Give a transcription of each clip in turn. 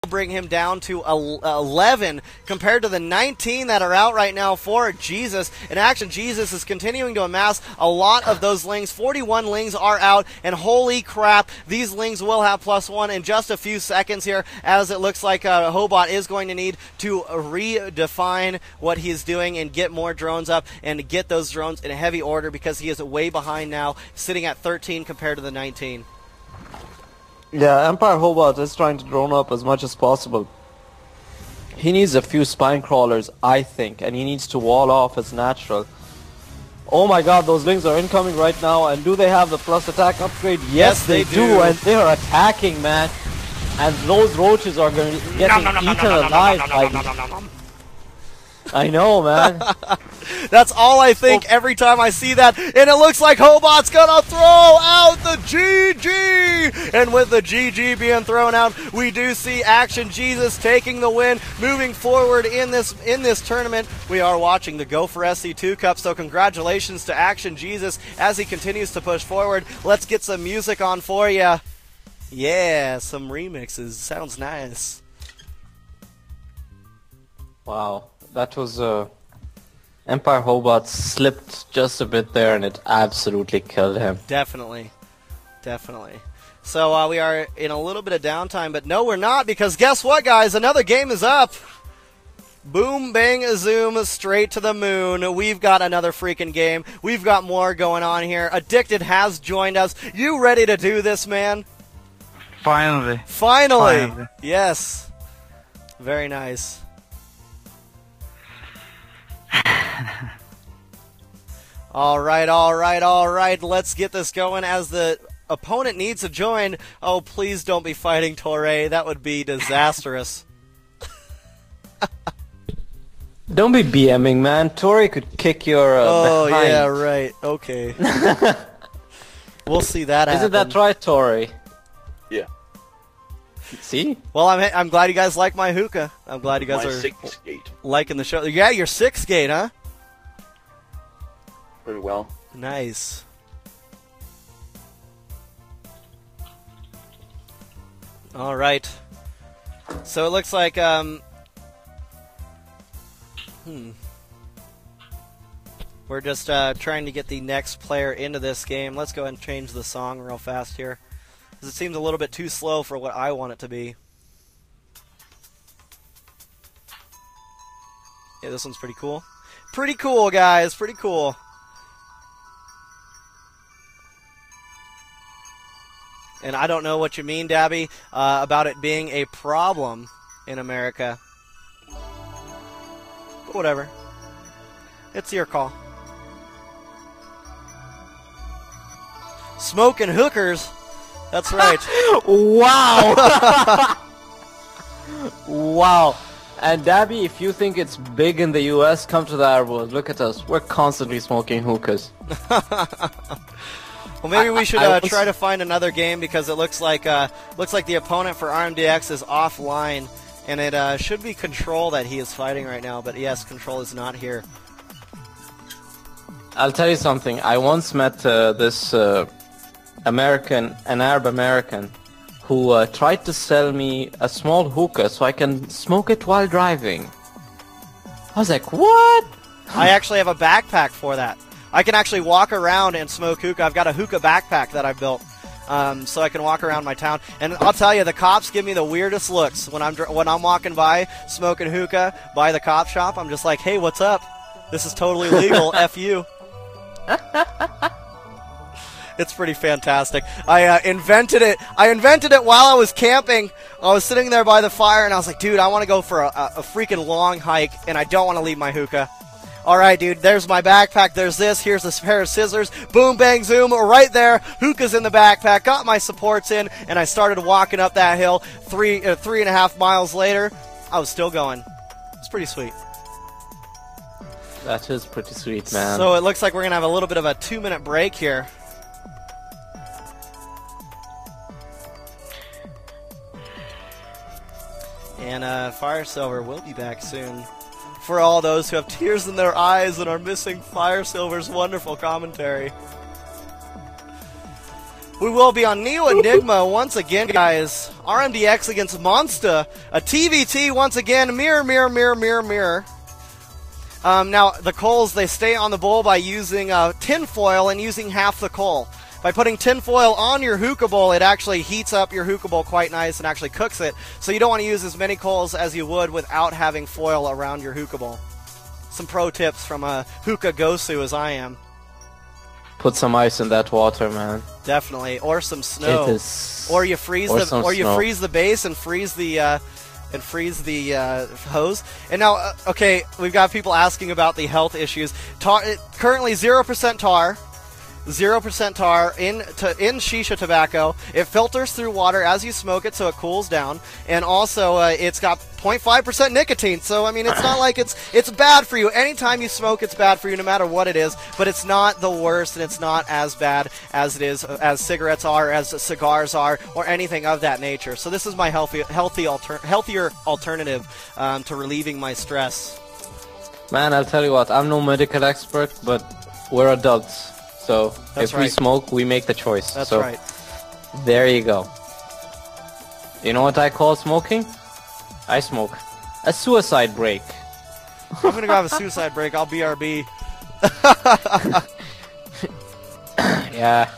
bring him down to 11 compared to the 19 that are out right now for Jesus. In action, Jesus is continuing to amass a lot of those lings. 41 lings are out, and holy crap, these lings will have +1 in just a few seconds here, as it looks like Hobot is going to need to redefine what he's doing and get more drones up and get those drones in heavy order, because he is way behind now, sitting at 13 compared to the 19. Yeah, Empire Hobart is trying to drone up as much as possible. He needs a few spine crawlers, I think, and he needs to wall off as natural. Oh my god, those lings are incoming right now, and do they have the plus attack upgrade? Yes, they do, and they are attacking, man. And those roaches are going to get eaten alive by... I know, man. That's all I think every time I see that. And it looks like Hobot's going to throw out the GG. And with the GG being thrown out, we do see Action Jesus taking the win, moving forward in this tournament. We are watching the Go4sc2 Cup, so congratulations to Action Jesus as he continues to push forward. Let's get some music on for you. Yeah, some remixes. Sounds nice. Wow. That was Empire Hobart slipped just a bit there, and it absolutely killed him. Definitely. So we are in a little bit of downtime, but no, we're not, because guess what, guys? Another game is up. Boom, bang, zoom, straight to the moon. We've got another freaking game. We've got more going on here. Addicted has joined us. You ready to do this, man? Finally. Yes. Very nice. All right. Let's get this going as the opponent needs to join. Oh, please don't be fighting Torre. That would be disastrous. Don't be BMing, man. Torre could kick your oh, behind. yeah, right. Okay. We'll see that happen. Isn't that right, Torre? Yeah. See? Well, I'm glad you guys like my hookah. I'm glad you guys my are 6th gate. liking the show. Yeah, your 6th gate, huh? Pretty well. Nice. All right. So it looks like we're just trying to get the next player into this game. Let's go ahead and change the song real fast here, because it seems a little bit too slow for what I want it to be. Yeah, this one's pretty cool. Pretty cool, guys. Pretty cool. And I don't know what you mean, Dabby, about it being a problem in America. But whatever. It's your call. Smoking hookers. That's right. Wow. Wow. And Dabby, if you think it's big in the US, come to the Arab world. Look at us. We're constantly smoking hookahs. Well, maybe we should try to find another game, because it looks like the opponent for RMDX is offline, and it should be Control that he is fighting right now. But yes, Control is not here. I'll tell you something. I once met this an Arab American, who tried to sell me a small hookah so I can smoke it while driving. I was like, what? I actually have a backpack for that. I can actually walk around and smoke hookah. I've got a hookah backpack that I built, so I can walk around my town. And I'll tell you, the cops give me the weirdest looks when I'm walking by smoking hookah by the cop shop. I'm just like, hey, what's up? This is totally legal. F you. It's pretty fantastic. I invented it. I invented it while I was camping. I was sitting there by the fire, and I was like, dude, I want to go for a freaking long hike, and I don't want to leave my hookah. All right, dude, there's my backpack. There's this. Here's a pair of scissors. Boom, bang, zoom, right there. Hookah's in the backpack. Got my supports in, and I started walking up that hill. 3.5 miles later, I was still going. It's pretty sweet. That is pretty sweet, man. So it looks like we're going to have a little bit of a 2-minute break here. And Fire Silver will be back soon. For all those who have tears in their eyes and are missing Fire Silver's wonderful commentary. We will be on Neo Enigma once again, guys. RMDX against Monster. A TVT once again. Mirror, mirror, mirror, mirror, mirror. Now, the coals, they stay on the bowl by using tin foil and using half the coal. By putting tin foil on your hookah bowl, it actually heats up your hookah bowl quite nice and actually cooks it. So you don't want to use as many coals as you would without having foil around your hookah bowl. Some pro tips from a hookah gosu as I am. Put some ice in that water, man. Definitely, or some snow. It is. Or you freeze freeze the base and freeze the hose. And now, okay, we've got people asking about the health issues. Currently 0% tar. 0% tar in shisha tobacco. It filters through water as you smoke it, so it cools down. And also, it's got 0.5% nicotine. So I mean, it's not like it's bad for you. Anytime you smoke, it's bad for you, no matter what it is. But it's not the worst, and it's not as bad as it is as cigarettes are, as cigars are, or anything of that nature. So this is my healthier alternative to relieving my stress. Man, I'll tell you what. I'm no medical expert, but we're adults. So if we smoke, we make the choice. That's so, right. There you go. You know what I call smoking? I smoke a suicide break. I'm gonna go have a suicide break. I'll BRB. Yeah.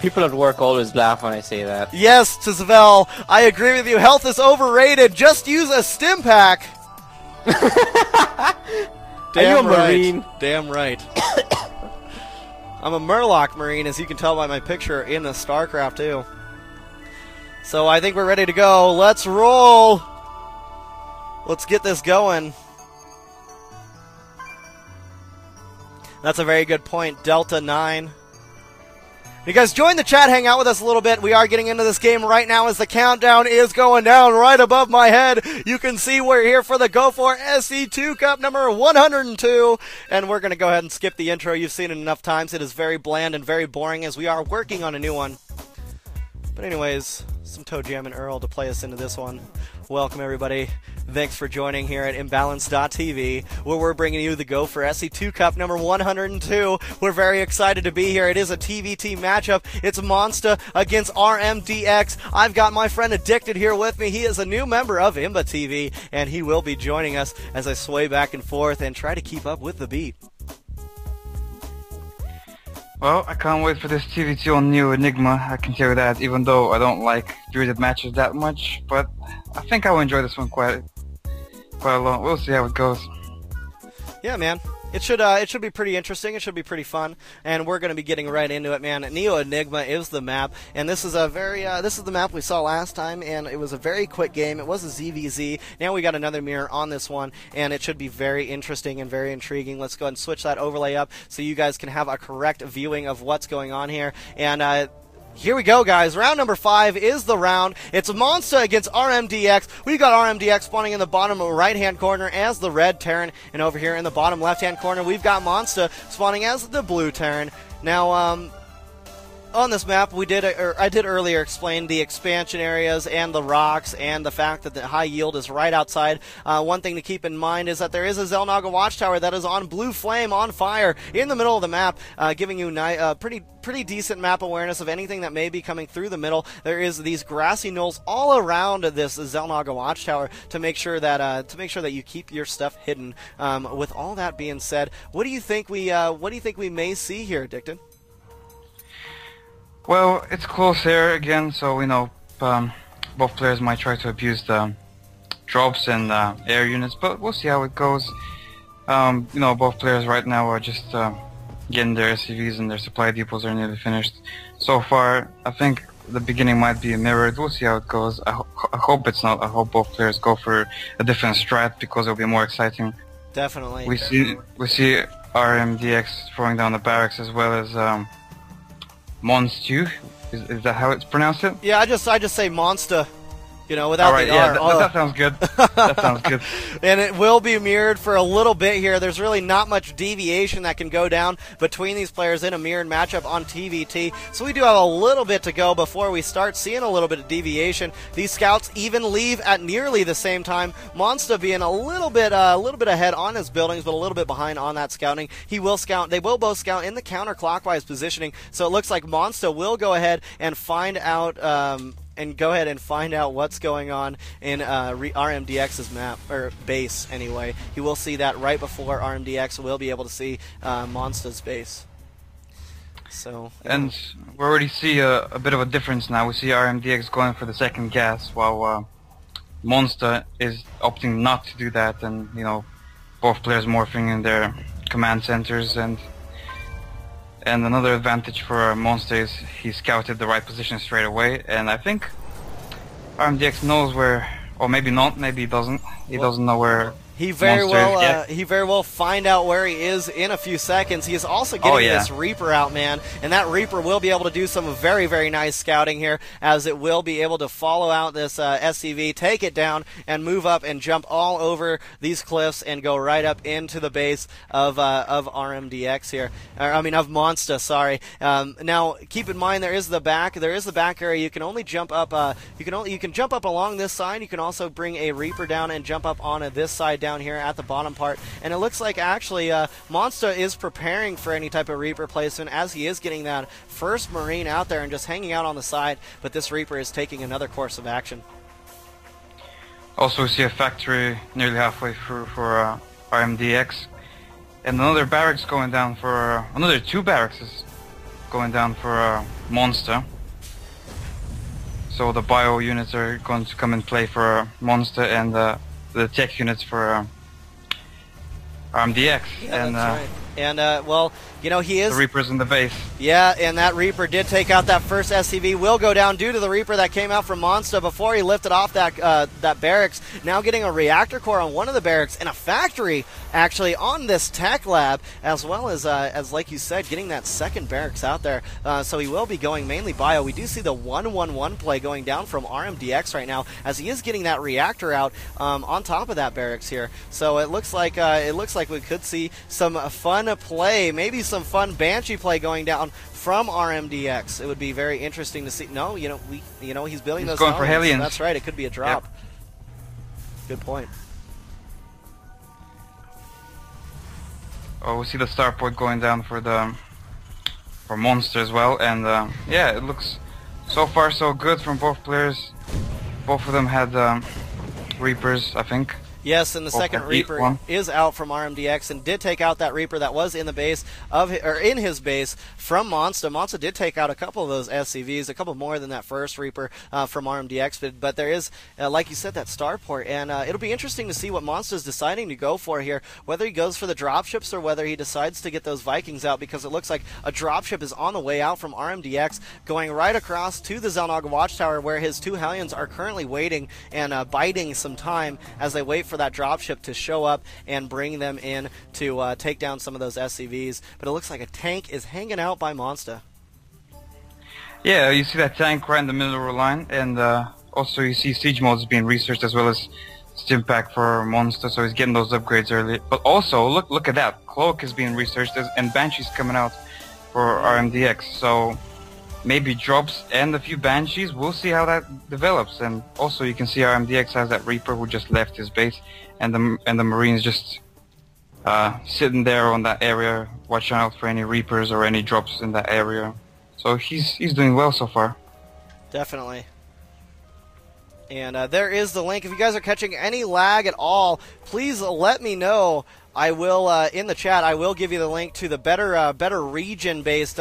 People at work always laugh when I say that. Yes, Tizvel, I agree with you. Health is overrated. Just use a stim pack. Damn right. Marine? Damn right. I'm a Murloc Marine, as you can tell by my picture in the StarCraft 2. So I think we're ready to go. Let's roll. Let's get this going. That's a very good point. Delta 9. You guys join the chat, hang out with us a little bit. We are getting into this game right now as the countdown is going down right above my head. You can see we're here for the Go4sc2 Cup number 102. And we're going to go ahead and skip the intro. You've seen it enough times. It is very bland and very boring as we are working on a new one. But anyways, some Toe Jam and Earl to play us into this one. Welcome, everybody. Thanks for joining here at Imbalance.tv, where we're bringing you the Go4sc2 Cup number 102. We're very excited to be here. It is a TVT matchup. It's Monster against RMDX. I've got my friend Addicted here with me. He is a new member of Imba TV, and he will be joining us as I sway back and forth and try to keep up with the beat. Well, I can't wait for this TVT on Neo Enigma, I can tell you that, even though I don't like druided matches that much, but I think I will enjoy this one quite a lot. We'll see how it goes. Yeah, man. It should be pretty interesting. It should be pretty fun, and we're going to be getting right into it, man. Neo Enigma is the map, and this is a very this is the map we saw last time, and it was a very quick game. It was a ZVZ. Now we got another mirror on this one, and it should be very interesting and very intriguing. Let's go ahead and switch that overlay up so you guys can have a correct viewing of what's going on here. And here we go, guys. Round number 5 is the round. It's Monster against RMDX. We've got RMDX spawning in the bottom right-hand corner as the red Terran. And over here in the bottom left-hand corner, we've got Monster spawning as the blue Terran. Now, on this map, I did earlier explain the expansion areas and the rocks and the fact that the high yield is right outside. One thing to keep in mind is that there is a Xel'Naga watchtower that is on blue flame on fire in the middle of the map, giving you pretty decent map awareness of anything that may be coming through the middle. There is these grassy knolls all around this Xel'Naga watchtower to make sure that you keep your stuff hidden. With all that being said, what do you think we may see here, Addicted? Well, it's close here again, so we know both players might try to abuse the drops and air units, but we'll see how it goes. You know, both players right now are just getting their SCVs and their supply depots are nearly finished. So far, I think the beginning might be mirrored. We'll see how it goes. I hope it's not. I hope both players go for a different strat because it'll be more exciting. Definitely. We see RMDX throwing down the barracks as well as Monstu. Is that how it's pronounced? It? Yeah, I just say Monster. You know, without Alright, the yeah, R. that sounds good. That sounds good. And it will be mirrored for a little bit here. There's really not much deviation that can go down between these players in a mirrored matchup on TVT. So we do have a little bit to go before we start seeing a little bit of deviation. These scouts even leave at nearly the same time. Monsta being a little bit ahead on his buildings, but a little bit behind on that scouting. He will scout. They will both scout in the counterclockwise positioning. So it looks like Monsta will go ahead and find out. What's going on in RMDX's map, or base anyway. He will see that right before RMDX will be able to see Monsta's base. So, yeah. And we already see a bit of a difference now. We see RMDX going for the second gas, while Monsta is opting not to do that, and you know, both players morphing in their command centers. And another advantage for Monster is he scouted the right position straight away, and I think RMDX knows where, or maybe not, maybe he doesn't. He doesn't know where He very Monster is. he very well find out where he is in a few seconds. He is also getting this Reaper out, man, and that Reaper will be able to do some very, very nice scouting here, as it will be able to follow out this SCV, take it down, and move up and jump all over these cliffs and go right up into the base of RMDX here, of Monsta. Sorry. Now keep in mind there is the back area. You can only jump up. You can jump up along this side. You can also bring a Reaper down and jump up on this side down here at the bottom part, and it looks like actually Monsta is preparing for any type of Reaper placement, as he is getting that first Marine out there and just hanging out on the side, but this Reaper is taking another course of action. Also, we see a factory nearly halfway through for RMDX, and another barracks going down for another 2 barracks is going down for Monsta. So the bio units are going to come and play for Monsta, and the tech units for RMDX. Yeah, and that's right. And, well, you know, he is... The Reaper's in the base. Yeah, and that Reaper did take out that first SCV. Will go down due to the Reaper that came out from Monsta before he lifted off that barracks. Now getting a reactor core on one of the barracks and a factory, actually, on this tech lab, as well as like you said, getting that second barracks out there. So he will be going mainly bio. We do see the 1-1-1 play going down from RMDX right now, as he is getting that reactor out on top of that barracks here. So it looks like we could see some fun play, maybe some fun Banshee play going down from RMDX. It would be very interesting to see. No, he's building those. He's going for Hellions. That's right. It could be a drop. Yep. Good point. Oh, we see the starport going down for Monster as well, and yeah, it looks so far so good from both players. Both of them had Reapers, I think. Yes, and the second Reaper is out from RMDX and did take out that Reaper that was in the base in his base from Monsta. Monsta did take out a couple of those SCVs, a couple more than that first Reaper from RMDX. But there is, like you said, that starport, and it'll be interesting to see what Monsta is deciding to go for here. Whether he goes for the dropships or whether he decides to get those Vikings out, because it looks like a dropship is on the way out from RMDX, going right across to the Xel'Naga Watchtower, where his 2 Hellions are currently waiting and biding some time as they wait for that dropship to show up and bring them in to take down some of those SCVs. But it looks like a tank is hanging out by Monsta. Yeah, you see that tank right in the middle of the line, and also you see siege modes being researched as well as Stimpack for Monsta, so he's getting those upgrades early. But also, look at that, Cloak is being researched, and Banshee's coming out for RMDX, so maybe drops and a few Banshees. We'll see how that develops. And also you can see RMDX has that Reaper who just left his base, and the Marines just sitting there on that area, watching out for any Reapers or any drops in that area. So he's doing well so far. Definitely. And there is the link. If you guys are catching any lag at all, please let me know. I will in the chat. I will give you the link to the better region-based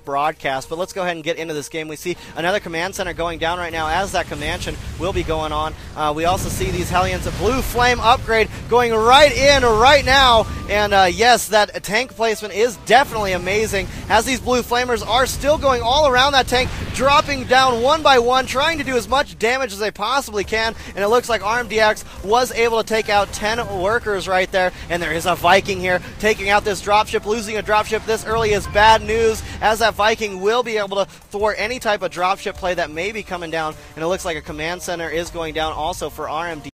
broadcast. But let's go ahead and get into this game. We see another command center going down right now, as that command will be going on. We also see these Hellions, a blue flame upgrade going right in right now. And yes, that tank placement is definitely amazing, as these blue flamers are still going all around that tank, dropping down one by one, trying to do as much damage as they possibly can. And it looks like RMDX was able to take out 10 workers right there, and there is a Viking here taking out this dropship. Losing a dropship this early is bad news, as that Viking will be able to thwart any type of dropship play that may be coming down, and it looks like a command center is going down also for RMD.